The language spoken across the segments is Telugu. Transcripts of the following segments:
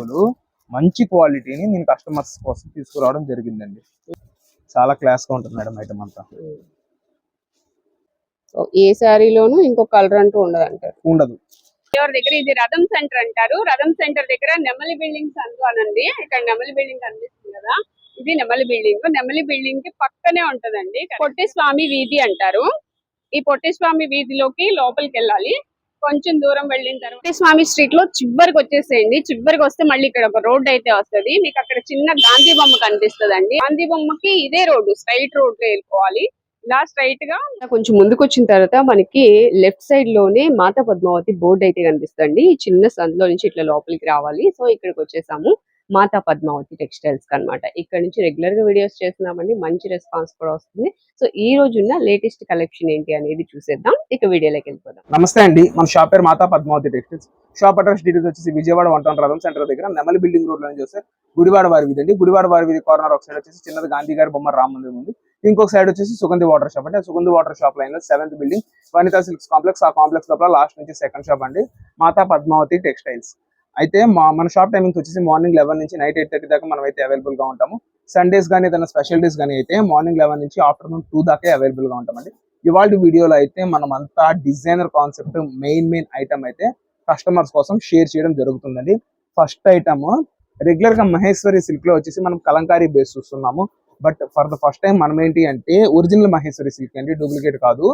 వీడియోలు మంచి క్వాలిటీని నేను కస్టమర్స్ కోసం తీసుకురావడం జరిగిందండి. చాలా క్లాస్ గా ఉంటుంది మేడం ఐటమ్ అంతా. ఏ శారీలోనూ ఇంకో కలర్ అంటూ ఉండదు. ఎవరి దగ్గర ఇది రథం సెంటర్ అంటారు. రథం సెంటర్ దగ్గర నెమలి బిల్డింగ్స్ అనండి. ఇక్కడ నెమలి బిల్డింగ్ కనిపిస్తుంది కదా, ఇది నెమలి బిల్డింగ్. నెమలి బిల్డింగ్ కి పక్కనే ఉంటదండి పొట్టి స్వామి వీధి అంటారు. ఈ పొట్టి స్వామి వీధిలోకి లోపలికి వెళ్ళాలి. కొంచెం దూరం వెళ్ళిన తర్వాత పొట్టి స్వామి స్ట్రీట్ లో చివరికి వచ్చేసేయండి. చివరికి వస్తే మళ్ళీ ఇక్కడ ఒక రోడ్ అయితే వస్తుంది. మీకు అక్కడ చిన్న గాంధీ బొమ్మ కనిపిస్తుంది. గాంధీ బొమ్మకి ఇదే రోడ్డు, స్ట్రైట్ రోడ్ లో వెళ్ళిపోవాలి. ఇలా స్ట్రైట్ గా కొంచెం ముందుకు వచ్చిన తర్వాత మనకి లెఫ్ట్ సైడ్ లోనే మాతా పద్మావతి బోర్డు అయితే కనిపిస్తుంది. ఈ చిన్న సందులో నుంచి ఇట్లా లోపలికి రావాలి. సో ఇక్కడికి వచ్చేసాము మాతా పద్మావతి టెక్స్టైల్స్ అన్నమాట. ఇక్కడ నుంచి రెగ్యులర్ గా వీడియోస్ చేస్తున్నామండి, మంచి రెస్పాన్స్ కూడా వస్తుంది. సో ఈ రోజు ఉన్న లేటెస్ట్ కలెక్షన్ ఏంటి అనేది చూసేద్దాం. ఇక వీడియోలోకి వెళ్ళిపోదాం. నమస్తే అండి, మన షాప్ పేరు Mata Padmavati textiles. Shop address details వచ్చేసి విజయవాడ 1 రథం సెంటర్ దగ్గర నెమలి బిల్డింగ్ రోడ్ లో చూస్తే గుడివాడ వారి వీధి అండి. గుడివాడ వారి వీధి కార్నర్ ఒక సైడ్ వచ్చేసి చిన్నది గాంధీ గారి బొమ్మ రామ మందిరం ఉంది. ఇంకొక సైడ్ వచ్చేసి సుగంధి వాటర్ షాప్ అంటే సుగంధి వాటర్ షాప్ లైన్ లో 7th building Vanitha silks complex. ఆ కాంప్లెక్స్ లోపల లాస్ట్ నుంచి 2nd షాప్ అండి మాతా పద్మావతి టెక్స్టైల్స్. అయితే మన షాప్ టైమింగ్స్ వచ్చేసి మార్నింగ్ 11 నుంచి నైట్ 8:30 దాకా మనం అయితే అవైలబుల్ గా ఉంటాము. సండేస్ కానీ ఏదైనా స్పెషల్ డేస్ కానీ అయితే మార్నింగ్ 11 నుంచి ఆఫ్టర్నూన్ 2 దాకా అవైలబుల్ గా ఉంటామండి. ఇవాళ వీడియోలో అయితే మనం అంతా డిజైనర్ కాన్సెప్ట్ మెయిన్ ఐటమ్ అయితే కస్టమర్స్ కోసం షేర్ చేయడం జరుగుతుందండి. ఫస్ట్ ఐటమ్ రెగ్యులర్ గా మహేశ్వరి సిల్క్ లో వచ్చేసి మనం కలంకారీ బేస్ చూస్తున్నాము. But for the first time మనం ఏంటి అంటే ఒరిజినల్ మహేశ్వరి సిల్క్ అండి, డూప్లికేట్ కాదు.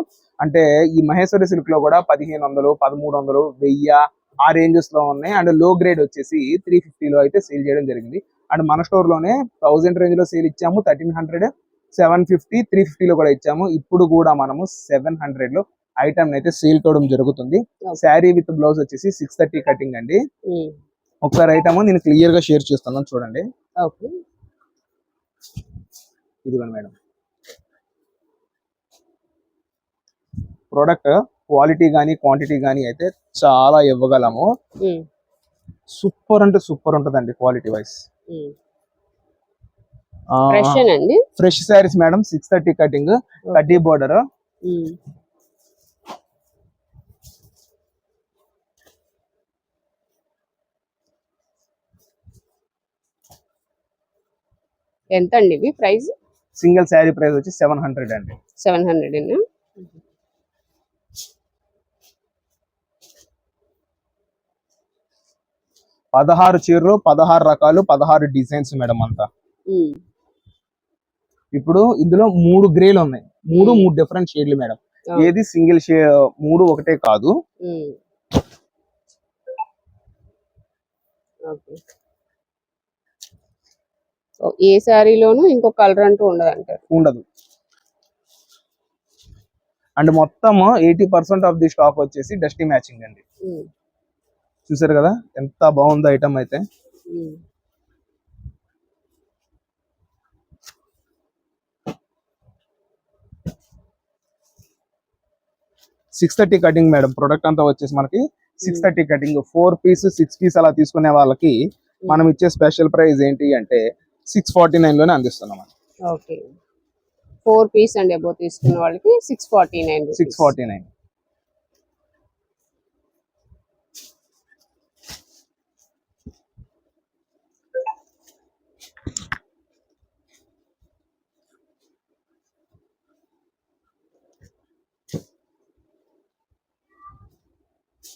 అంటే ఈ మహేశ్వరి సిల్క్ లో కూడా 1500, 1300, 1000 ఆ రేంజెస్ లో ఉన్నాయి. అండ్ లో గ్రేడ్ వచ్చేసి 350 లో అయితే సేల్ చేయడం జరిగింది. అండ్ మన స్టోర్ లోనే 1000 రేంజ్ లో సేల్ ఇచ్చాము, 1300, 750, 350 లో కూడా ఇచ్చాము. ఇప్పుడు కూడా మనము 700 లో ఐటమ్ అయితే సేల్ చేయడం జరుగుతుంది. శారీ విత్ బ్లౌజ్ వచ్చేసి 630 కటింగ్ అండి. ఒకసారి ఐటమ్ నేను క్లియర్ గా షేర్ చేస్తున్నాను చూడండి. ఇదిగోండి మేడం, ప్రోడక్ట్ క్వాలిటీ గానీ క్వాంటిటీ గానీ అయితే చాలా ఇవ్వగలము. సూపర్ అంటే సూపర్ ఉంటదండి quality wise. Fresh saris madam, 630 cutting, 30 border. ఎంత అండి ఇవి ప్రైస్? సింగిల్ శారీ ప్రైస్ వచ్చి 700 అండి. 700 16 చీరలు, 16 రకాలు, 16 డిజైన్స్ మేడం అంతా. ఇప్పుడు ఇందులో 3 గ్రేలు ఉన్నాయి, 3 డిఫరెంట్ షేడ్లు మేడం. ఏది సింగిల్ షేడ్ 3 ఒకటే కాదు. ఏ శారీలోనూ ఇంకో కలర్ అంటూ ఉండదు. అండ్ మొత్తం 80% ఆఫ్ ది స్టాక్ వచ్చేసి డస్టీ మ్యాచింగ్ అండి. చూసారు కదా ఎంత బాగుందో ఐటమ్ అయితే. $630 కటింగ్ మేడం. ప్రొడక్ట్ అంతా వచ్చేసి మనకి 630 కటింగ్. 4 పీస్ 6 పీస్ అలా తీసుకునే వాళ్ళకి మనం ఇచ్చే స్పెషల్ ప్రైస్ ఏంటి అంటే 649 లోనే అందిస్తున్నాం. 4 పీస్ అండ్ అబౌవ్ తీసుకున్న వాళ్ళకి 649.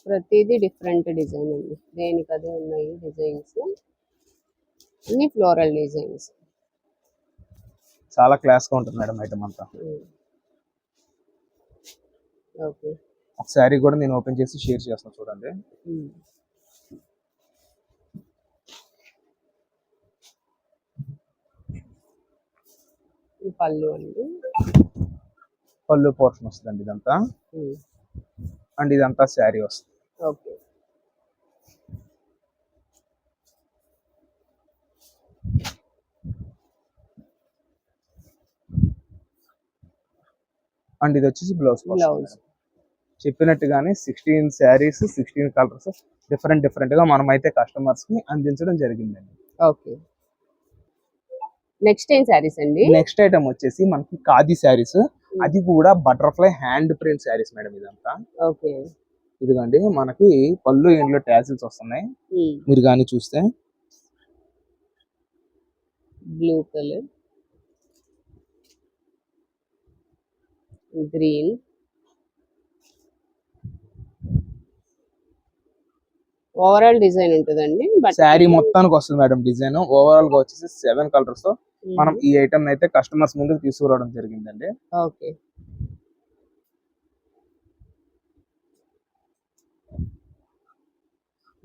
ప్రతిదీ డిఫరెంట్ డిజైన్ అండి, దేనికి అదే ఉన్నాయి డిజైన్స్, అన్ని ఫ్లోరల్ డిజైన్స్. చాలా క్లాస్ గా ఉంటుంది మేడం ఐటమ్ అంతా. ఒక శారీ కూడా నేను ఓపెన్ చేసి షేర్ చేస్తాను చూడండి. పళ్ళు అండి, పళ్ళు పోర్షన్ వస్తుందండి ఇదంతా. అండ్ ఇదంతా శారీ వస్తుంది. అండ్ ఇది వచ్చేసి బ్లౌజ్. చెప్పినట్టుగానే 16 శారీస్, 16 కలర్స్ డిఫరెంట్ గా మనం అయితే కస్టమర్స్ కి అందించడం జరిగిందండి. నెక్స్ట్ ఏం శారీస్ అండి? నెక్స్ట్ ఐటమ్ వచ్చేసి మనకి ఖాదీ శారీస్, అది కూడా butterfly hand print saris madam ఇదంతా. ఇదిగోండి మనకి పళ్ళు ఎండ్లో టాసిల్స్ వస్తున్నాయి. మీరు కానీ చూస్తే blue colour, green, overall design ఉంటుందండి. బట్ శారీ మొత్తానికి వస్తుంది మేడం డిజైన్. ఓవరాల్ గా వచ్చేసి 7 కలర్స్ తో మనం ఈ ఐటమ్ అయితే కస్టమర్స్ ముందుకు తీసుకురావడం జరిగిందండి. ఓకే.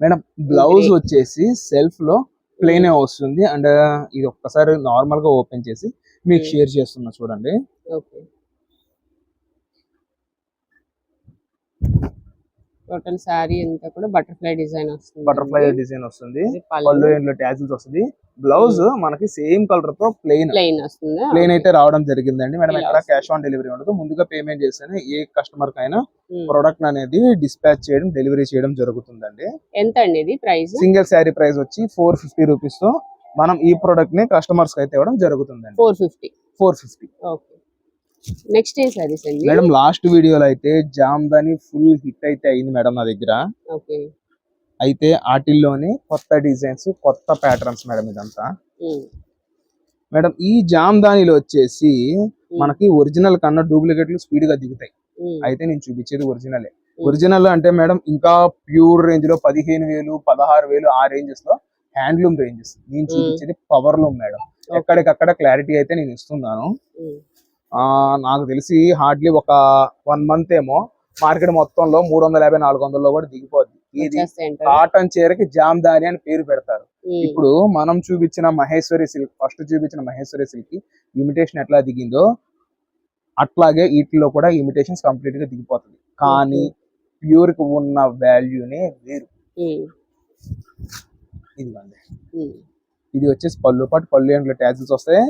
మేడం బ్లౌజ్ వచ్చేసి సెల్ఫ్ లో ప్లెయిన్ వస్తుంది. అండ్ ఇది ఒక్కసారి నార్మల్ గా ఓపెన్ చేసి మీకు షేర్ చేస్తున్నా చూడండి. ఓకే. టోటల్ శారీ అంతా కూడా బటర్ఫ్లై డిజైన్ వస్తుంది. బటర్ఫ్లై డిజైన్ వస్తుంది. పళ్ళు ఎండ్లో ట్యాజిల్స్ వస్తుంది. బ్లౌజ్ మనకి సేమ్ కలర్ తో ప్లెయిన్ వస్తుంది. ప్లెయిన్ అయితే రావడం జరిగిందండి మేడం. ఎక్కడ క్యాష్ ఆన్ డెలివరీ ఉండదు. ముందుగా పేమెంట్ చేస్తేనే ఏ కస్టమర్ కైనా ప్రొడక్ట్ అనేది డిస్పాచ్ చేయడం, డెలివరీ చేయడం జరుగుతుందండి. ఎంత అండి ఇది ప్రైస్? సింగిల్ శారీ ప్రైస్ వచ్చి 450 రూపీస్ తో మనం ఈ ప్రొడక్ట్ ని కస్టమర్స్ కి అయితే ఇవ్వడం జరుగుతుందండి. 450. ఓకే. నెక్స్ట్ ఏ సారీస్ అండి మేడం? లాస్ట్ వీడియోలో అయితే జామ్దాని ఫుల్ హిట్ అయితే అయింది మేడం నా దగ్గర. ఓకే. అయితే ఆటిల్లోనే కొత్త డిజైన్స్, కొత్త ప్యాటర్న్స్ మేడం ఇదంతా. మేడం ఈ జామ్దానిలో వచ్చేసి మనకి ఒరిజినల్ కన్నా డూప్లికేట్లు స్పీడ్ గా దిగుతాయి. అయితే నేను చూపించేది ఒరిజినలే. ఒరిజినల్ అంటే మేడం ఇంకా ప్యూర్ రేంజ్ లో 15,000, 16,000 ఆ రేంజెస్ లో హ్యాండ్లూమ్ రేంజెస్. నేను చూపించేది పవర్ లూమ్ మేడం. ఎక్కడికక్కడ క్లారిటీ అయితే నేను ఇస్తున్నాను. నాకు తెలిసి హార్డ్లీ ఒక 1 మంత్ ఏమో మార్కెట్ మొత్తంలో 350, 400లో కూడా దిగిపోద్ది. ఇది కాటన్ చీరకి జామ్దాని అని పేరు పెడతారు. ఇప్పుడు మనం చూపించిన మహేశ్వరి సిల్క్, ఫస్ట్ చూపించిన మహేశ్వరి సిల్క్ కి ఇమిటేషన్ ఎట్లా దిగిందో అట్లాగే వీటిలో కూడా ఇమిటేషన్స్ కంప్లీట్ గా దిగిపోతుంది. కానీ ప్యూర్ కి ఉన్న వాల్యూనే వేరు. ఇదిగోండి, ఇది వచ్చేసి పళ్ళు పాటు, పళ్ళు ఎండ్లో ట్యాజిల్స్ వస్తాయి.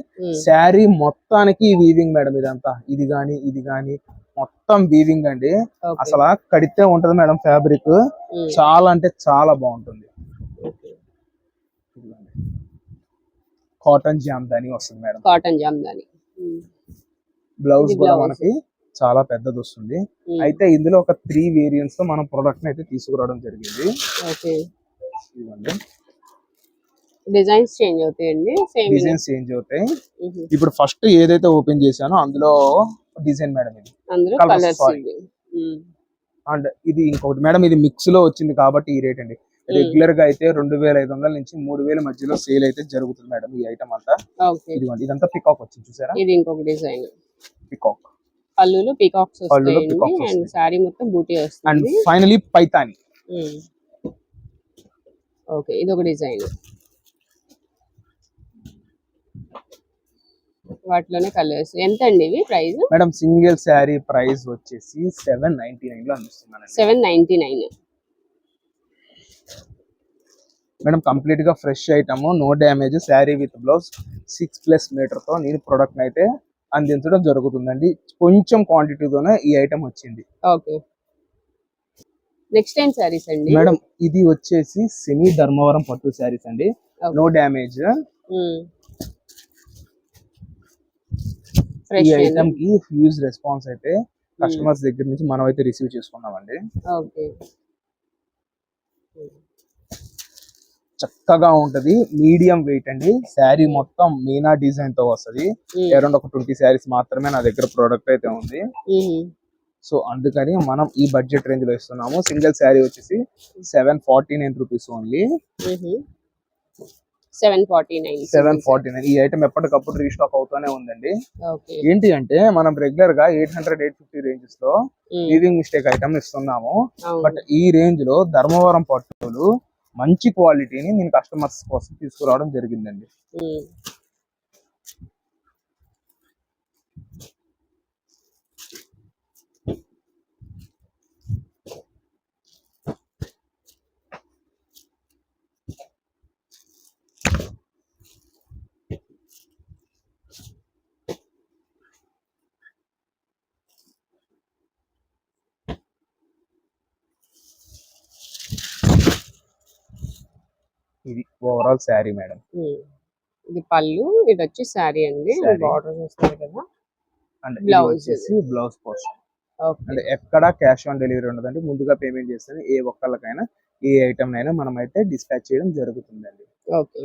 శారీ మొత్తానికి వీవింగ్ మేడం ఇదంతా. ఇది గాని మొత్తం వీవింగ్ అండి. అసలు కడితే ఉంటది మేడం ఫ్యాబ్రిక్. చాలా అంటే చాలా బాగుంటుంది. కాటన్ జామ్దాని వస్తుంది మేడం. కాటన్ జామ్దాని. బ్లౌజ్ కూడా మనకి చాలా పెద్దది వస్తుంది. అయితే ఇందులో ఒక 3 వేరియంట్స్ తో మనం ప్రొడక్ట్ అయితే తీసుకురావడం జరిగింది. ఇదిగోండి, డిజైన్స్ చేంజ్ అవుతాయండి. డిజైన్స్ చేంజ్ అవుతాయి. ఇప్పుడు ఫస్ట్ ఏదైతే ఓపెన్ చేశానో అందులో డిజైన్ మేడం ఇది. అండ్ ఇది ఇంకొకటి మేడం, ఇది మిక్స్ లో వచ్చింది కాబట్టి ఈ రేట్ అండి. రెగ్యులర్ గా అయితే 2,500 నుంచి 3,000 మధ్యలో సేల్ అయితే జరుగుతుంది మేడం ఈ ఐటమ్ అంతా. ఇదిగోండి, ఇదంతా పికాక్ వచ్చింది చూసారా? ఇది ఇంకొక డిజైన్ పికాక్. పళ్ళులో పికాక్స్ వస్తాయి అండ్ సారీ మొత్తం బూటీ వస్తుంది. And finally Paithani. ఓకే, ఇది ఒక డిజైన్. వాటిలోనే కలర్స్. ఎంత అండి ఇవి price? Madam single sari price వచ్చేసి 799 లో అందిస్తున్నాను. 799 మేడం. కంప్లీట్ గా fresh item, no damage, sari with blouse 6+ metre తో నేను ప్రొడక్ట్ అయితే అందించడం జరుగుతుందండి. కొంచెం క్వాంటిటీతోనే ఈ ఐటమ్ వచ్చింది. ఓకే. నెక్స్ట్ టైం శారీస్ అండి మేడం, ఇది వచ్చేసి సెమీ ధర్మవరం పట్టు శారీస్ అండి. No damage. ఈ ఐటమ్ కి హ్యూజ్ రెస్పాన్స్ అయితే కస్టమర్స్ దగ్గర నుంచి మనం అయితే రిసీవ్ చేసుకున్నామండి. చక్కగా ఉంటది. మీడియం వెయిట్ అండి. శారీ మొత్తం మీనా డిజైన్ తో వస్తది. అరౌండ్ ఒక 20 శారీస్ మాత్రమే నా దగ్గర ప్రోడక్ట్ అయితే ఉంది. సో అందుకని మనం ఈ బడ్జెట్ రేంజ్ లో ఇస్తున్నాము. సింగిల్ శారీ వచ్చేసి 749 రూపీస్ ఓన్లీ. 749. ఈ ఐటమ్ ఎప్పటికప్పుడు రీస్టాక్ అవుతూనే ఉందండి. ఏంటి అంటే మనం రెగ్యులర్ గా 800, 850 రేంజెస్ లో వీవింగ్ మిస్టేక్ ఐటమ్ ఇస్తున్నాము. బట్ ఈ రేంజ్ లో ధర్మవరం పట్టులు మంచి క్వాలిటీని నేను కస్టమర్స్ కోసం తీసుకురావడం జరిగిందండి. ఇది ఓవరాల్ శారీ మేడం. ఇది పళ్ళు, ఇది వచ్చి శారీ అండి. బార్డర్ చూస్తారు కదా. And blouse portion. అంటే ఎక్కడ క్యాష్ ఆన్ డెలివరీ ఉండదండి. ముందుగా పేమెంట్ చేస్తే ఏ ఒక్కళ్ళకైనా ఏ ఐటమ్ అయినా మనం అయితే డిస్పాచ్ చేయడం జరుగుతుందండి. ఓకే.